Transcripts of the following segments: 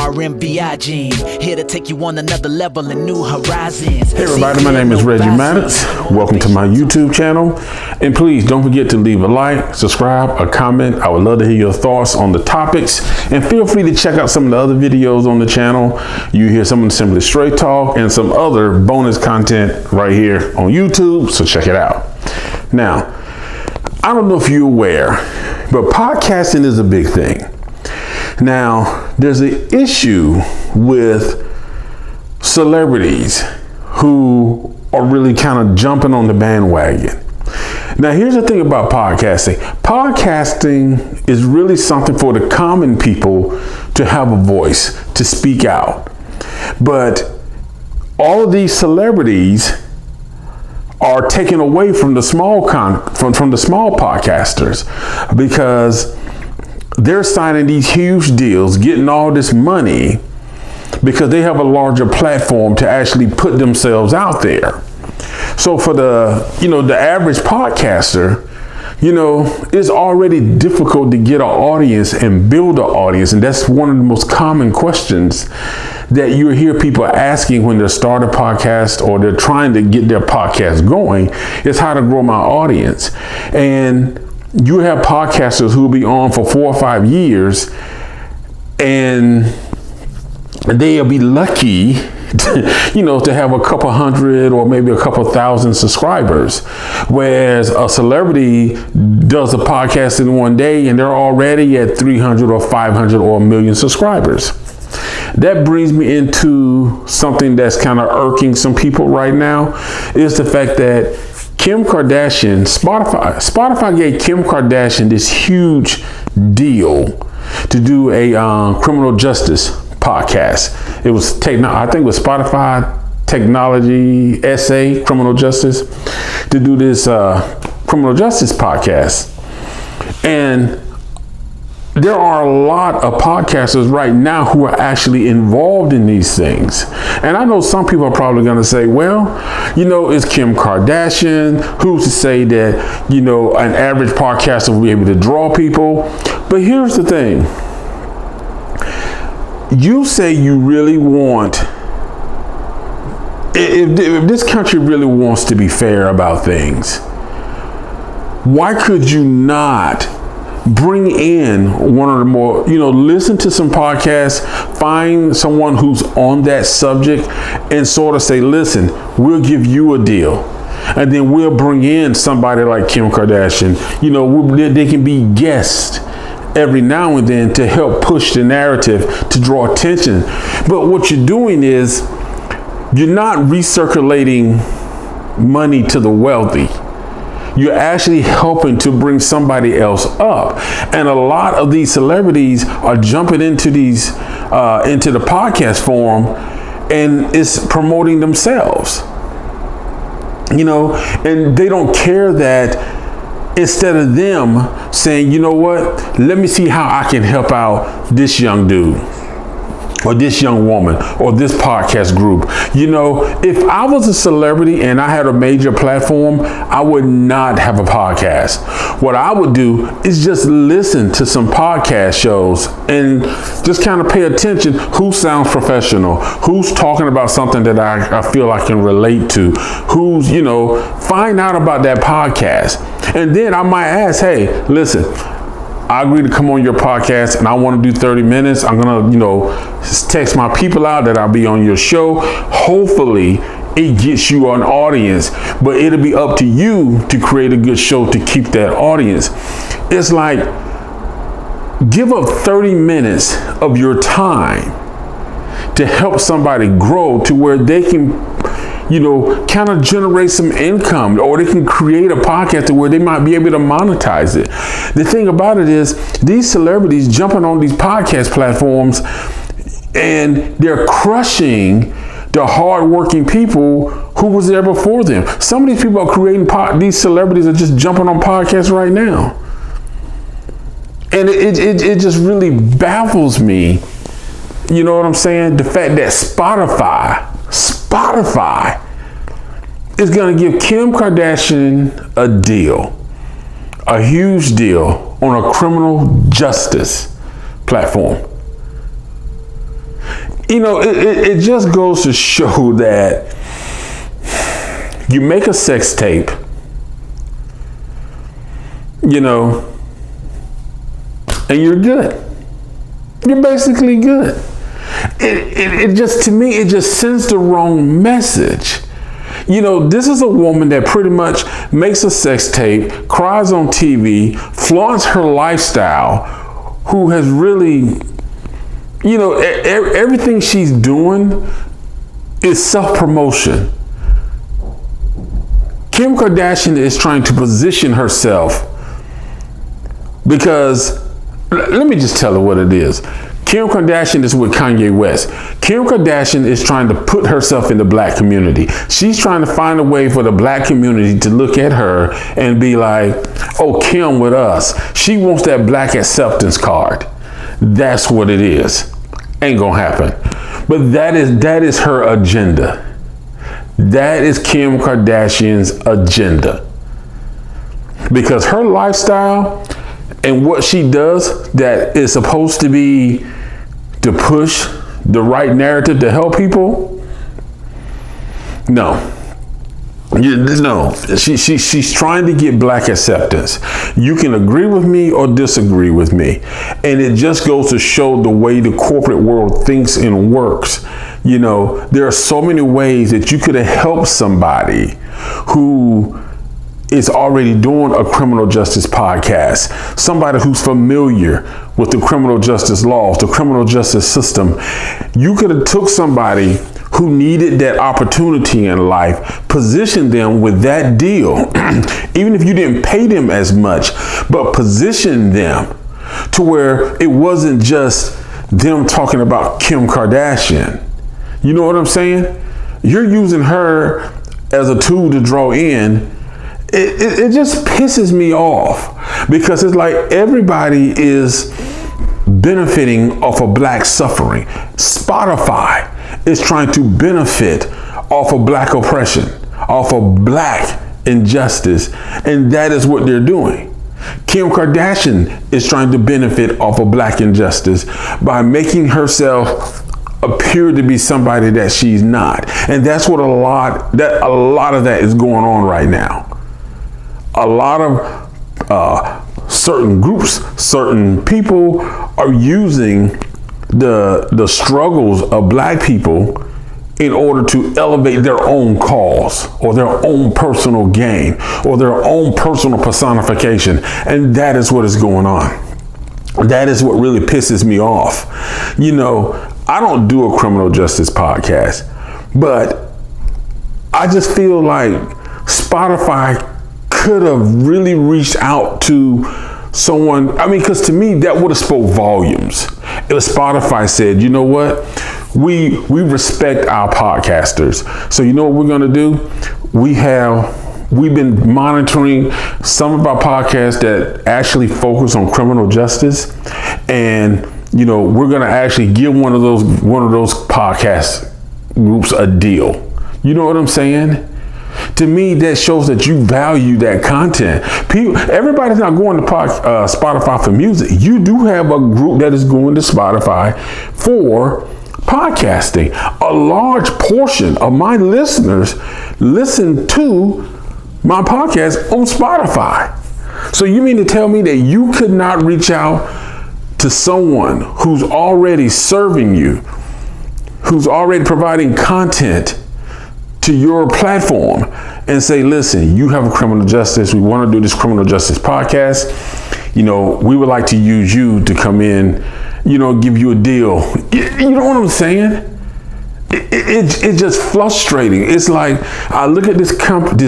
RMBI gene, here to take you on another level and new horizons. Hey everybody, my name is Reggie Maddox. Welcome to my YouTube channel. And please don't forget to leave a like, subscribe, a comment. I would love to hear your thoughts on the topics. And feel free to check out some of the other videos on the channel. You hear some of the Simply Straight Talk and some other bonus content right here on YouTube. So check it out. Now, I don't know if you're aware, but podcasting is a big thing. Now, there's an issue with celebrities who are really kind of jumping on the bandwagon. Now, here's the thing about podcasting. Podcasting is really something for the common people to have a voice, to speak out. But all of these celebrities are taken away from the small from the small podcasters, because they're signing these huge deals, getting all this money because they have a larger platform to actually put themselves out there. So for the average podcaster, it's already difficult to get an audience and build an audience. And that's one of the most common questions that you hear people asking when they start a podcast or they're trying to get their podcast going, is how to grow my audience. And you have podcasters who will be on for 4 or 5 years, and they'll be lucky to have a couple hundred or maybe a couple thousand subscribers. Whereas a celebrity does a podcast in one day and they're already at 300 or 500 or 1 million subscribers. That brings me into something that's kind of irking some people right now, is the fact that Kim Kardashian, Spotify gave Kim Kardashian this huge deal to do a criminal justice podcast. It was I think it was Spotify Technology SA Criminal Justice, to do this criminal justice podcast. And there are a lot of podcasters right now who are actually involved in these things. And I know some people are probably going to say, well, it's Kim Kardashian. Who's to say that, an average podcaster will be able to draw people? But here's the thing. You say you really want, if this country really wants to be fair about things, why could you not bring in one of the more, listen to some podcasts, find someone who's on that subject and sort of say, listen, we'll give you a deal. And then we'll bring in somebody like Kim Kardashian. They can be guests every now and then to help push the narrative, to draw attention. But what you're doing is you're not recirculating money to the wealthy. You're actually helping to bring somebody else up. And a lot of these celebrities are jumping into into the podcast form, and it's promoting themselves. And they don't care that instead of them saying, let me see how I can help out this young dude or this young woman or this podcast group. If I was a celebrity and I had a major platform, I would not have a podcast. What I would do is just listen to some podcast shows and just kind of pay attention who sounds professional, who's talking about something that I feel I can relate to, who's, find out about that podcast. And then I might ask, hey, listen, I agree to come on your podcast and I want to do 30 minutes. I'm going to, text my people out that I'll be on your show. Hopefully it gets you an audience, but it'll be up to you to create a good show to keep that audience. It's like, give up 30 minutes of your time to help somebody grow to where they can, kind of generate some income, or they can create a podcast to where they might be able to monetize it. The thing about it is, these celebrities jumping on these podcast platforms and they're crushing the hardworking people who was there before them. Some of these people are creating these celebrities are just jumping on podcasts right now. And it just really baffles me. You know what I'm saying? The fact that Spotify is going to give Kim Kardashian a deal, a huge deal on a criminal justice platform. You know, it just goes to show that you make a sex tape, you know, and you're good. You're basically good. It just, to me, it just sends the wrong message. You know, this is a woman that pretty much makes a sex tape, cries on TV, flaunts her lifestyle, who has really, you know, everything she's doing is self-promotion. Kim Kardashian is trying to position herself because, let me just tell her what it is. Kim Kardashian is with Kanye West. Kim Kardashian is trying to put herself in the black community. She's trying to find a way for the black community to look at her and be like, oh, Kim with us. She wants that black acceptance card. That's what it is. Ain't gonna happen. But that is her agenda. That is Kim Kardashian's agenda. Because her lifestyle and what she does that is supposed to be to push the right narrative to help people, no. No, she's trying to get black acceptance. You can agree with me or disagree with me. And it just goes to show the way the corporate world thinks and works. You know, there are so many ways that you could have helped somebody who is already doing a criminal justice podcast, somebody who's familiar with the criminal justice laws, the criminal justice system. You could have took somebody who needed that opportunity in life, positioned them with that deal, even if you didn't pay them as much, but position them to where it wasn't just them talking about Kim Kardashian. You know what I'm saying? You're using her as a tool to draw in. It just pisses me off because it's like everybody is benefiting off of black suffering. Spotify is trying to benefit off of black oppression, off of black injustice, and that is what they're doing. Kim Kardashian is trying to benefit off of black injustice by making herself appear to be somebody that she's not. And that's what a lot of that is going on right now. A lot of certain groups, certain people are using the struggles of black people in order to elevate their own cause or their own personal gain or their own personal personification. And that is what is going on. That is what really pisses me off. You know, I don't do a criminal justice podcast, but I just feel like Spotify could have really reached out to someone. I mean, because to me, that would have spoke volumes. If Spotify said, you know what, we respect our podcasters. So you know what we're going to do? We've been monitoring some of our podcasts that actually focus on criminal justice. And, you know, we're going to actually give one of those podcast groups a deal. You know what I'm saying? To me, that shows that you value that content. Everybody's not going to Spotify for music. You do have a group that is going to Spotify for podcasting. A large portion of my listeners listen to my podcast on Spotify. So you mean to tell me that you could not reach out to someone who's already serving you, who's already providing content to your platform and say, listen, you have a criminal justice. We want to do this criminal justice podcast. You know, we would like to use you to come in, you know, give you a deal. You know what I'm saying? It's just frustrating. It's like I look at this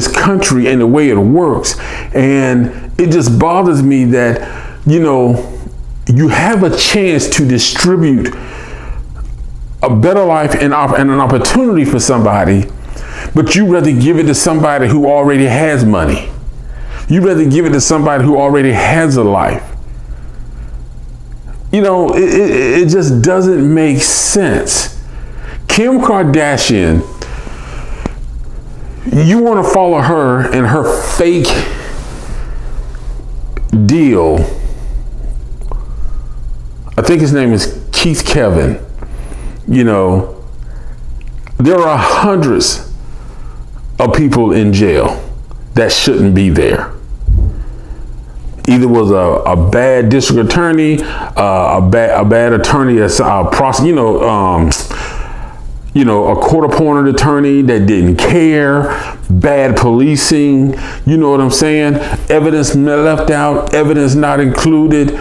country and the way it works, and it just bothers me that, you know, you have a chance to distribute a better life and an opportunity for somebody, but you rather give it to somebody who already has money. You rather give it to somebody who already has a life. You know, it just doesn't make sense. Kim Kardashian, you want to follow her and her fake deal. I think his name is Keith Kevin. You know, there are hundreds of people in jail that shouldn't be there. Either was a bad district attorney, a bad attorney that's a court-appointed attorney that didn't care, bad policing, you know what I'm saying? Evidence left out, evidence not included.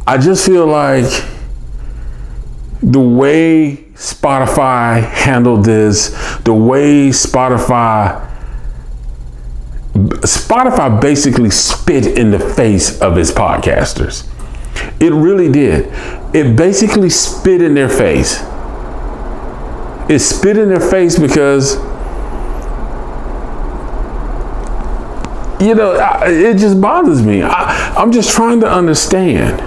I just feel like the way Spotify handled this, the way Spotify basically spit in the face of its podcasters. It really did. It basically spit in their face. It spit in their face because, it just bothers me. I'm just trying to understand.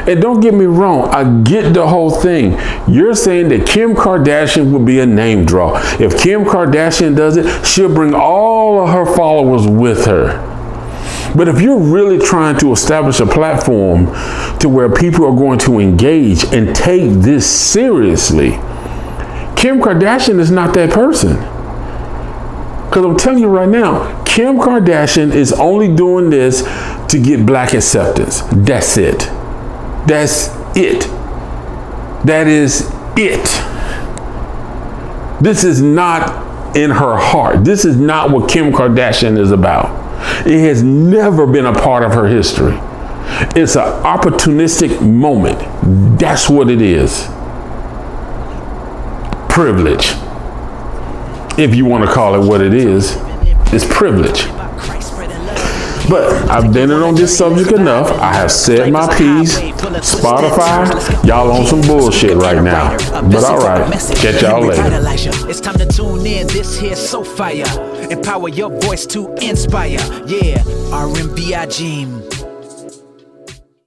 And don't get me wrong, I get the whole thing. You're saying that Kim Kardashian would be a name draw. If Kim Kardashian does it, she'll bring all of her followers with her. But if you're really trying to establish a platform to where people are going to engage and take this seriously, Kim Kardashian is not that person. Because I'm telling you right now, Kim Kardashian is only doing this to get black acceptance. That's it. That's it. That is it. This is not in her heart. This is not what Kim Kardashian is about. It has never been a part of her history. It's an opportunistic moment. That's what it is. Privilege. If you want to call it what it is, it's privilege. But I've been on this subject enough. I have said my piece. Spotify, y'all on some bullshit right now. But all right, catch y'all later. It's time to tune in. This here's so fire. Empower your voice to inspire. Yeah, R&B.